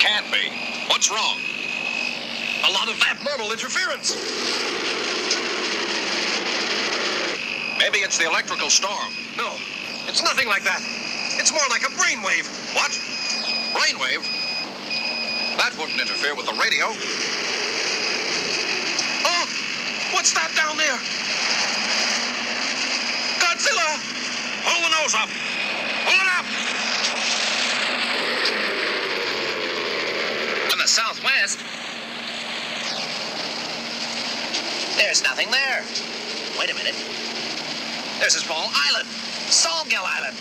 Can't be. What's wrong? A lot of abnormal interference. Maybe it's the electrical storm. No, it's nothing like that. It's more like a brainwave. What? Brainwave? That wouldn't interfere with the radio. Oh, what's that down there? Godzilla! Pull the nose up. Pull it up. In the southwest, there's nothing there. Wait a minute. There's a small island. Solgill Island.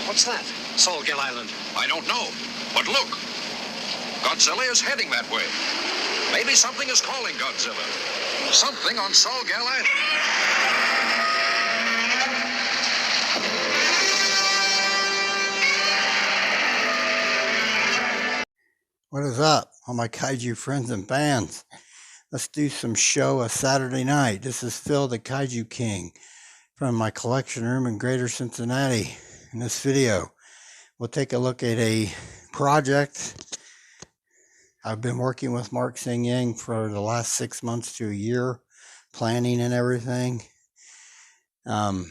What's that? Solgill Island. I don't know. But look. Godzilla is heading that way. Maybe something is calling Godzilla. Something on Solgill Island. What is up, all my kaiju friends and fans? Let's do some show a Saturday night. This is Phil, the Kaiju King, from my collection room in Greater Cincinnati. In this video, we'll take a look at a project I've been working with Mark Seng for the last 6 months to a year, planning and everything. It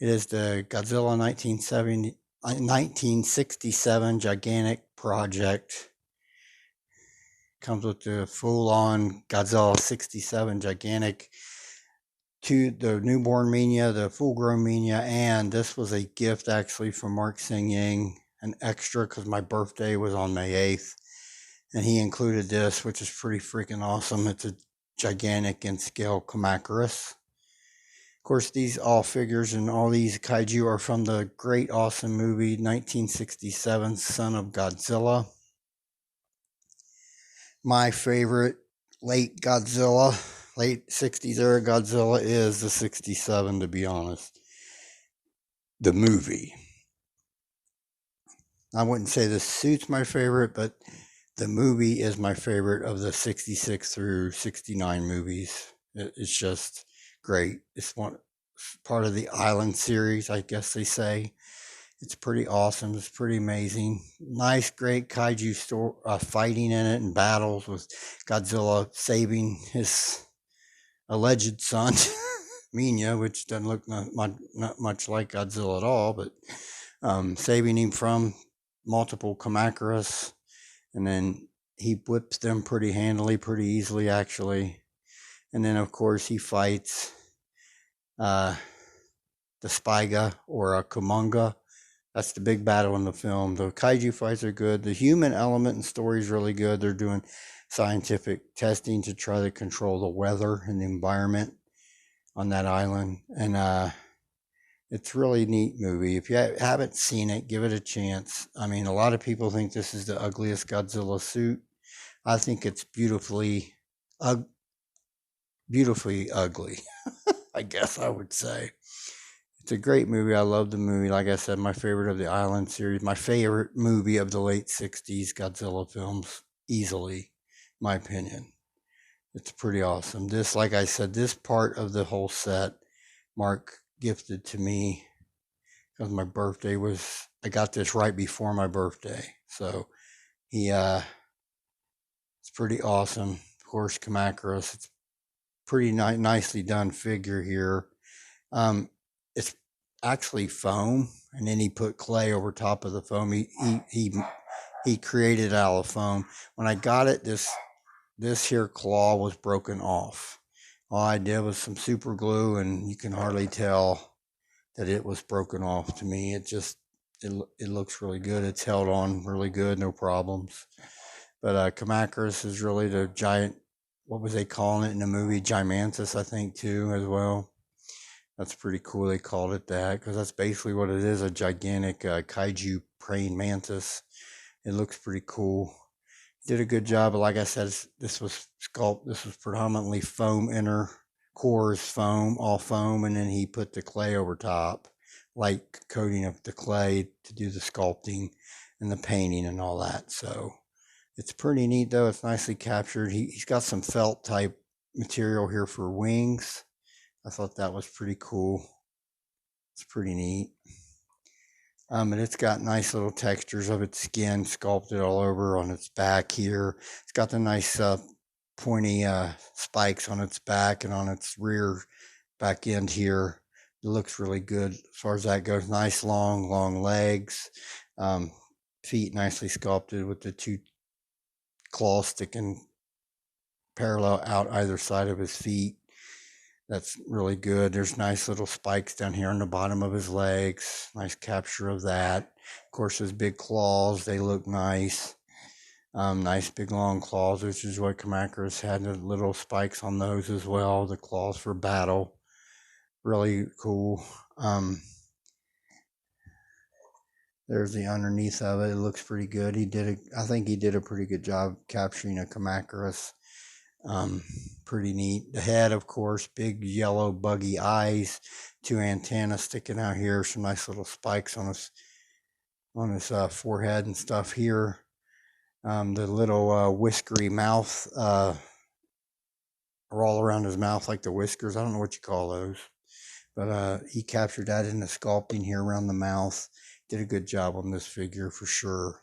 is the Godzilla 1967 gigantic project. Comes with the full-on Godzilla 67 gigantic, to the newborn Minilla, the full-grown Minilla, and this was a gift actually from Mark Seng, an extra, because my birthday was on May 8th, and he included this, which is pretty freaking awesome. It's a gigantic in scale Kamacuras. Of course, these all figures and all these kaiju are from the great awesome movie 1967 Son of Godzilla. My favorite late Godzilla, late 60s era Godzilla is the 67, to be honest. The movie. I wouldn't say the suit's my favorite, but the movie is my favorite of the 66 through 69 movies. It's just great. It's part of the Island series, I guess they say. It's pretty awesome. It's pretty amazing. Nice, great kaiju fighting in it and battles with Godzilla saving his alleged son, Minilla, which doesn't look not much like Godzilla at all, but saving him from multiple Kamacuras, and then he whips them pretty handily, pretty easily actually. And then of course he fights the Spiga or a Kumonga. That's the big battle in the film. The kaiju fights are good. The human element and story is really good. They're doing scientific testing to try to control the weather and the environment on that island. And it's a really neat movie. If you haven't seen it, give it a chance. I mean, a lot of people think this is the ugliest Godzilla suit. I think it's beautifully ugly, I guess I would say. It's a great movie. I love the movie. Like I said, my favorite of the Island series. My favorite movie of the late 60s Godzilla films, easily, my opinion. It's pretty awesome. This, like I said, this part of the whole set, Mark gifted to me because my birthday was, I got this right before my birthday. So it's pretty awesome. Of course, Kamacuras, it's pretty nicely done figure here. It's actually foam, and then he put clay over top of the foam. He created out of foam. When I got it, this here claw was broken off. All I did was some super glue, and you can hardly tell that it was broken off to me. It looks really good. It's held on really good, no problems. But Kamacuras is really the giant, what was they calling it in the movie? Gigantus, I think, too, as well. That's pretty cool they called it that, because that's basically what it is, a gigantic kaiju praying mantis. It looks pretty cool. Did a good job, but like I said, this was predominantly foam, inner core is foam, all foam, and then he put the clay over top, light coating of the clay to do the sculpting and the painting and all that. So it's pretty neat though. It's nicely captured. He's got some felt type material here for wings. I thought that was pretty cool. It's pretty neat. And it's got nice little textures of its skin sculpted all over on its back here. It's got the nice pointy spikes on its back and on its rear back end here. It looks really good as far as that goes. Nice long legs. Feet nicely sculpted with the two claws sticking parallel out either side of his feet. That's really good. There's nice little spikes down here on the bottom of his legs. Nice capture of that. Of course, his big claws, they look nice. Nice big long claws, which is what Kamacuras had, the little spikes on those as well. The claws for battle. Really cool. There's the underneath of it. It looks pretty good. I think he did a pretty good job capturing a Kamacuras. Pretty neat. The head, of course, big yellow buggy eyes, two antennas sticking out here, some nice little spikes on his forehead and stuff here. The little whiskery mouth are all around his mouth like the whiskers. I don't know what you call those, but he captured that in the sculpting here around the mouth. Did a good job on this figure for sure.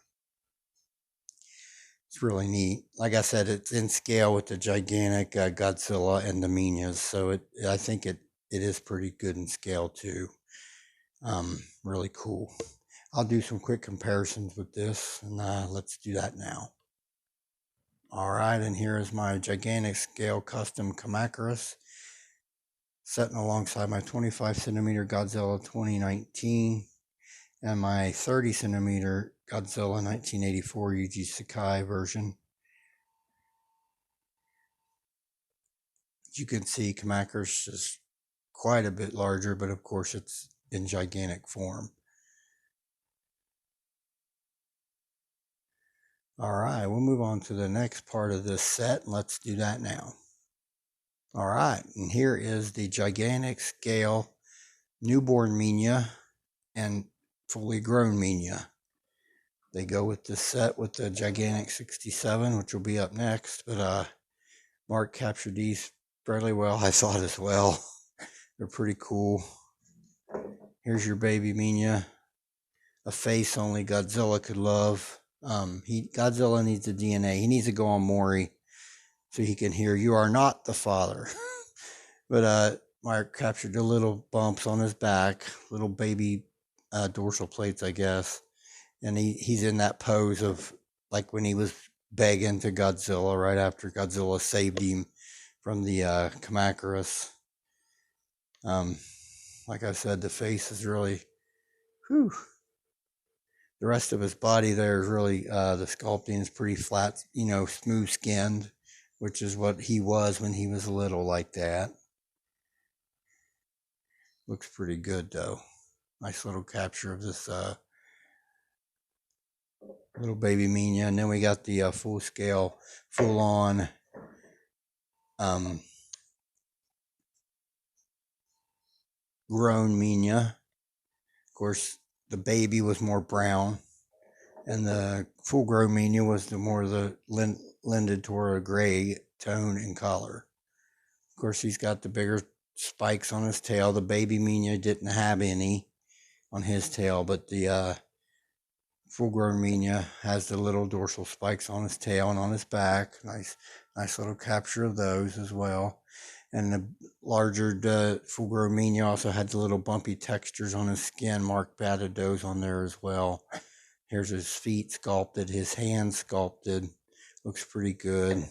It's really neat. Like I said, it's in scale with the gigantic Godzilla and the Minillas, so I think it is pretty good in scale too. Really cool. I'll do some quick comparisons with this, and let's do that now. All right, and here is my gigantic scale custom Kamacuras, sitting alongside my 25 centimeter Godzilla 2019 and my 30 centimeter Godzilla 1984 Yuji Sakai version. As you can see, Kamacuras is quite a bit larger, but of course it's in gigantic form. All right, we'll move on to the next part of this set, and let's do that now. All right, and here is the gigantic scale newborn Minilla and fully grown Minilla. They go with this set with the gigantic 67, which will be up next, but Mark captured these fairly well, I thought, as well. They're pretty cool. Here's your baby Minilla, a face only Godzilla could love. Godzilla needs the DNA. He needs to go on Maury so he can hear, "You are not the father." But Mark captured the little bumps on his back, little baby dorsal plates, I guess. And he's in that pose of like when he was begging to Godzilla right after Godzilla saved him from the Kamacuras. Like I said, the face is really, whew. The rest of his body there is really, the sculpting is pretty flat, smooth skinned, which is what he was when he was little like that. Looks pretty good though. Nice little capture of this little baby Minilla. And then we got the full scale, full on grown Minilla. Of course, the baby was more brown, and the full grown Minilla was lended toward a gray tone and color. Of course, he's got the bigger spikes on his tail. The baby Minilla didn't have any on his tail, but the full grown Minilla has the little dorsal spikes on his tail and on his back. Nice little capture of those as well. And the larger full grown Minilla also had the little bumpy textures on his skin. Mark batted those on there as well. Here's his feet sculpted, his hands sculpted. Looks pretty good.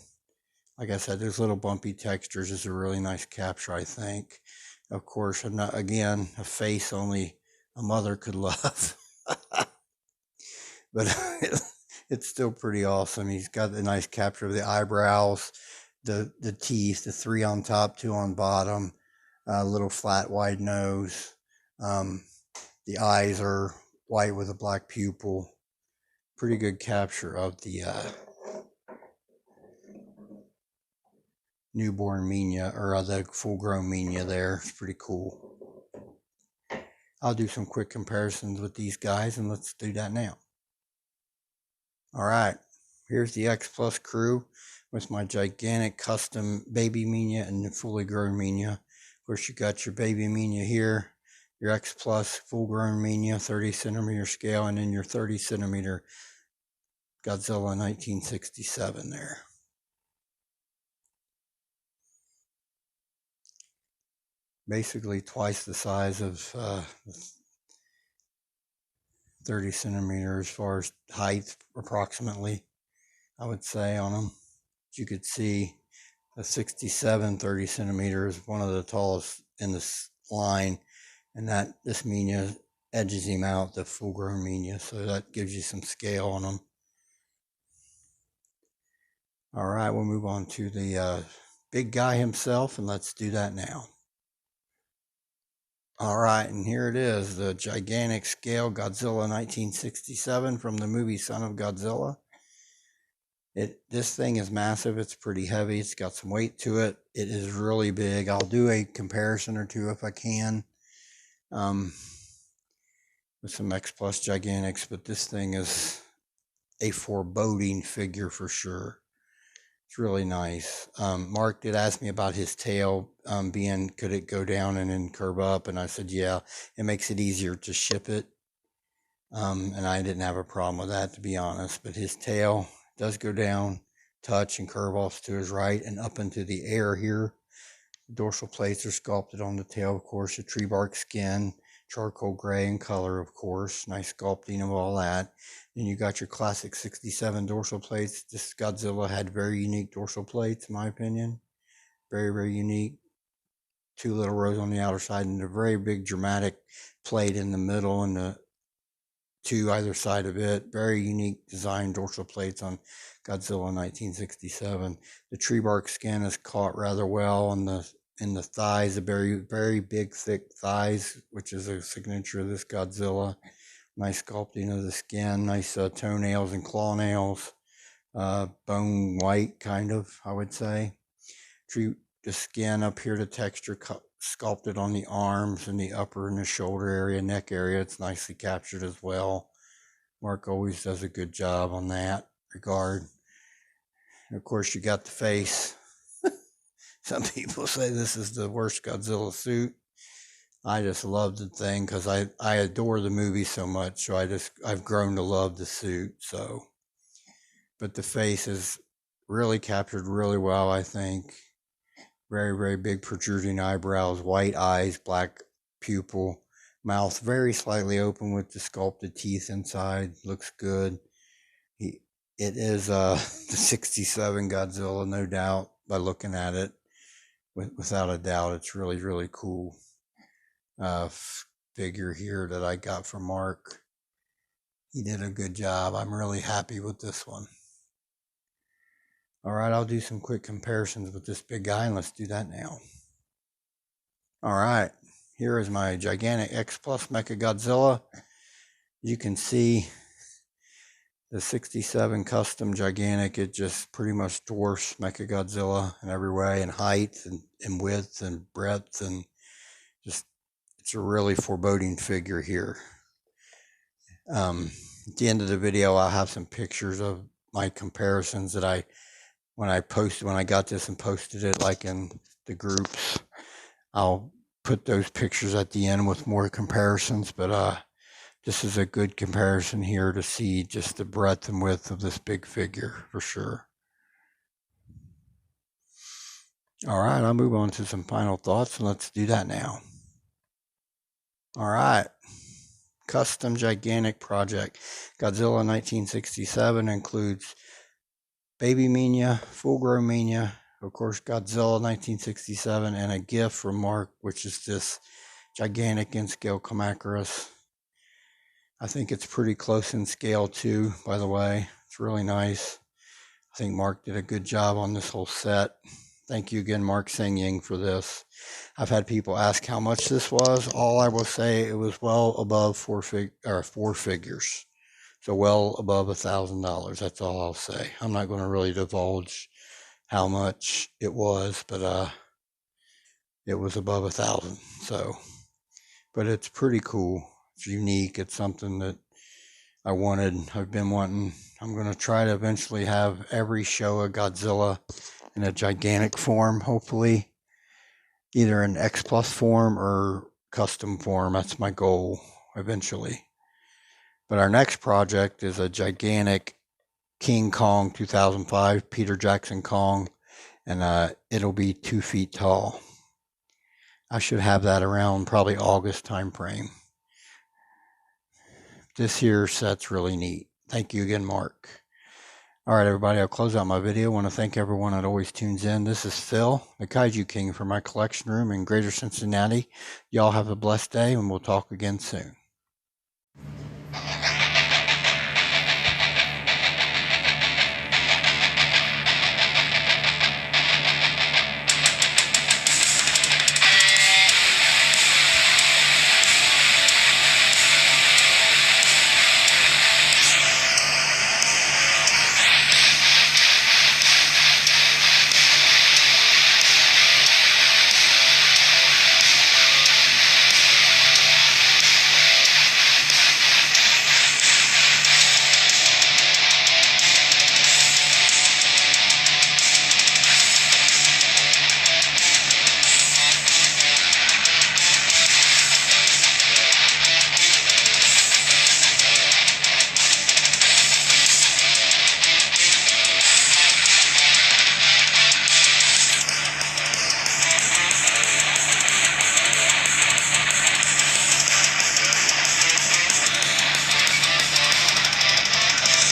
Like I said, there's little bumpy textures. Is a really nice capture, I think. Of course, again, a face only a mother could love. But it's still pretty awesome. He's got a nice capture of the eyebrows, the teeth, the 3 on top, 2 on bottom, little flat wide nose. The eyes are white with a black pupil. Pretty good capture of the newborn Minilla, or the full grown Minilla there. It's pretty cool. I'll do some quick comparisons with these guys, and let's do that now. All right, here's the X Plus crew with my gigantic custom baby Minilla and the fully grown Minilla. Of course, you got your baby Minilla here. your X Plus full-grown Minilla 30 centimeter scale, and then your 30 centimeter Godzilla 1967 there. Basically twice the size of 30 centimeters as far as height, approximately, I would say, on them. As you could see, the 67 30 centimeters is one of the tallest in this line, and that this Minilla edges him out, the full-grown Minilla, so that gives you some scale on them. All right, we'll move on to the big guy himself, and let's do that now. All right, and here it is, the gigantic scale Godzilla 1967 from the movie Son of Godzilla. This thing is massive. It's pretty heavy. It's got some weight to it. It is really big. I'll do a comparison or two if I can with some X Plus Gigantics, but this thing is a foreboding figure for sure. It's really nice. Mark did ask me about his tail could it go down and then curve up, and I said, yeah, it makes it easier to ship it. And I didn't have a problem with that, to be honest, but his tail does go down, touch, and curve off to his right and up into the air here. The dorsal plates are sculpted on the tail, of course, the tree bark skin, charcoal gray in color, of course. Nice sculpting of all that. Then you got your classic 67 dorsal plates. This Godzilla had very unique dorsal plates, in my opinion. Very, very unique. 2 little rows on the outer side and a very big dramatic plate in the middle and the 2 either side of it. Very unique design dorsal plates on Godzilla 1967. The tree bark skin is caught rather well on in the thighs, the very, very big, thick thighs, which is a signature of this Godzilla. Nice sculpting of the skin, nice toenails and claw nails, bone white, kind of, I would say. The skin up here, the texture sculpted on the arms and the upper and the shoulder area, neck area. It's nicely captured as well. Mark always does a good job on that regard. And of course, you got the face. Some people say this is the worst Godzilla suit. I just love the thing because I adore the movie so much. So I've grown to love the suit. So, but the face is really captured really well, I think. Very, very big protruding eyebrows, white eyes, black pupil, mouth very slightly open with the sculpted teeth inside. Looks good. It is the 67 Godzilla, no doubt, by looking at it. Without a doubt, it's really, really cool figure here that I got from Mark. He did a good job. I'm really happy with this one. All right, I'll do some quick comparisons with this big guy, and let's do that now. All right, here is my gigantic X Plus Mechagodzilla. You can see the 67 custom gigantic. It just pretty much dwarfs Mechagodzilla in every way, in height and width and breadth, and just it's a really foreboding figure here. At the end of the video, I'll have some pictures of my comparisons that when I got this and posted it like in the groups. I'll put those pictures at the end with more comparisons, but this is a good comparison here to see just the breadth and width of this big figure for sure. All right, I'll move on to some final thoughts, and let's do that now. All right, custom gigantic project. Godzilla 1967 includes baby Minilla, full-grown Minilla, of course, Godzilla 1967, and a gift from Mark, which is this gigantic in-scale Kamacuras. I think it's pretty close in scale too, by the way. It's really nice. I think Mark did a good job on this whole set. Thank you again, Mark Seng, for this. I've had people ask how much this was. All I will say, it was well above four figures. So well above $1,000. That's all I'll say. I'm not going to really divulge how much it was, but it was above 1,000. So, but it's pretty cool. It's unique. It's something that I've been wanting. I'm going to try to eventually have every show of Godzilla in a gigantic form, hopefully, either in X Plus form or custom form. That's my goal eventually. But our next project is a gigantic King Kong 2005 Peter Jackson Kong, and it'll be 2 feet tall. I should have that around probably August time frame. This here set's really neat. Thank you again, Mark. All right, everybody, I'll close out my video. I want to thank everyone that always tunes in. This is Phil, the Kaiju King, from my collection room in Greater Cincinnati. Y'all have a blessed day, and we'll talk again soon.